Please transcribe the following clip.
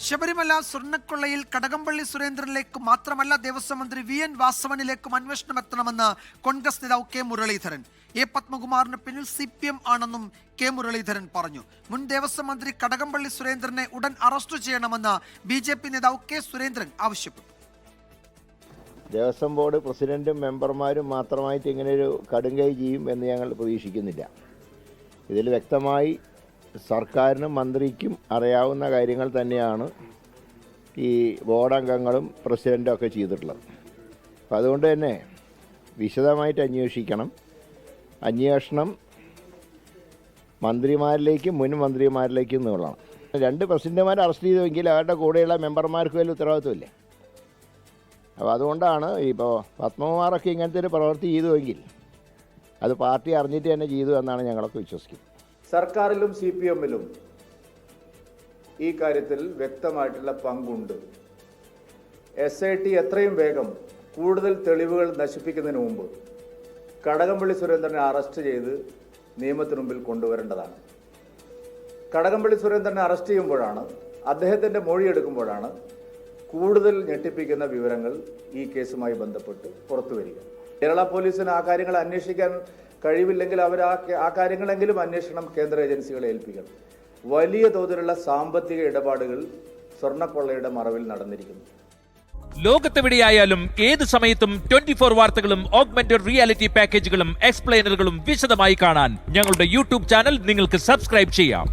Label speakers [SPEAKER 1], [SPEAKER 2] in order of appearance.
[SPEAKER 1] ശബരിമല സ്വർണ്ണക്കൊള്ളയിൽ കടകംപള്ളി സുരേന്ദ്രനിലേക്ക് മാത്രമല്ല ദേവസ്വം മന്ത്രി VN വാസവനിലേക്കും അന്വേഷണം എത്തണമെന്ന് കോൺഗ്രസ് നേതാവ് കെ മുരളീധരൻ. എ പത്മകുമാറിന് പിന്നിൽ CPM ആണെന്നും കെ മുരളീധരൻ പറഞ്ഞു. മുൻ ദേവസ്വം മന്ത്രി കടകംപള്ളി സുരേന്ദ്രനെ ഉടൻ അറസ്റ്റ് ചെയ്യണമെന്ന് BJP നേതാവ് കെ സുരേന്ദ്രൻ ആവശ്യപ്പെട്ടു.
[SPEAKER 2] ദേവസ്വം ബോർഡ് പ്രസിഡന്റും മെമ്പർമാരും മാത്രമായിട്ട് ഇങ്ങനെയൊരു കടുങ്കൈ ചെയ്യും എന്ന് ഞങ്ങൾ പ്രതീക്ഷിക്കുന്നില്ല. ഇതിൽ വ്യക്തമായി സർക്കാരിനും മന്ത്രിക്കും അറിയാവുന്ന കാര്യങ്ങൾ തന്നെയാണ് ഈ ബോർഡ് അംഗങ്ങളും പ്രസിഡൻറ്റും ഒക്കെ ചെയ്തിട്ടുള്ളത്. അപ്പം അതുകൊണ്ട് തന്നെ വിശദമായിട്ട് അന്വേഷിക്കണം. അന്വേഷണം മന്ത്രിമാരിലേക്കും മുൻ മന്ത്രിമാരിലേക്കും നീളണം. 2 പ്രസിഡന്റുമാരെ അറസ്റ്റ് ചെയ്തുവെങ്കിൽ അവരുടെ കൂടെയുള്ള മെമ്പർമാർക്ക് വലിയ ഉത്തരവാദിത്വമില്ലേ. അപ്പോൾ അതുകൊണ്ടാണ് ഇപ്പോൾ പത്മകുമാറൊക്കെ ഇങ്ങനത്തെ ഒരു പ്രവൃത്തി ചെയ്തുവെങ്കിൽ അത് പാർട്ടി അറിഞ്ഞിട്ട് തന്നെ ചെയ്തു എന്നാണ് ഞങ്ങളൊക്കെ വിശ്വസിക്കുന്നത്.
[SPEAKER 3] സർക്കാരിലും CPM-ലും ഈ കാര്യത്തിൽ വ്യക്തമായിട്ടുള്ള പങ്കുണ്ട്. SIT എത്രയും വേഗം കൂടുതൽ തെളിവുകൾ നശിപ്പിക്കുന്നതിന് മുമ്പ് കടകംപള്ളി സുരേന്ദ്രനെ അറസ്റ്റ് ചെയ്ത് നിയമത്തിന് മുമ്പിൽ കൊണ്ടുവരേണ്ടതാണ്. കടകംപള്ളി സുരേന്ദ്രനെ അറസ്റ്റ് ചെയ്യുമ്പോഴാണ്, അദ്ദേഹത്തിൻ്റെ മൊഴിയെടുക്കുമ്പോഴാണ് കൂടുതൽ ഞെട്ടിപ്പിക്കുന്ന വിവരങ്ങൾ ഈ കേസുമായി ബന്ധപ്പെട്ട് പുറത്തു വരിക. കേരള പോലീസിന് ആ കാര്യങ്ങൾ അന്വേഷിക്കാൻ കഴിവില്ലെങ്കിൽ അവർ ആ കാര്യങ്ങളെങ്കിലും അന്വേഷണം കേന്ദ്ര ഏജൻസികളെ ഏൽപ്പിക്കണം. വലിയ തോതിലുള്ള സാമ്പത്തിക ഇടപാടുകൾ സ്വർണ്ണക്കൊള്ളയുടെ മറവിൽ നടന്നിരിക്കുന്നു.
[SPEAKER 4] ലോകത്തെവിടെയായാലും ഏത് സമയത്തും 24 വാർത്തകളും ഓഗ്മെന്റഡ് റിയാലിറ്റി പാക്കേജുകളും എക്സ്പ്ലെയിനറുകളും വിശദമായി കാണാൻ ഞങ്ങളുടെ YouTube ചാനൽ നിങ്ങൾക്ക് സബ്സ്ക്രൈബ് ചെയ്യാം.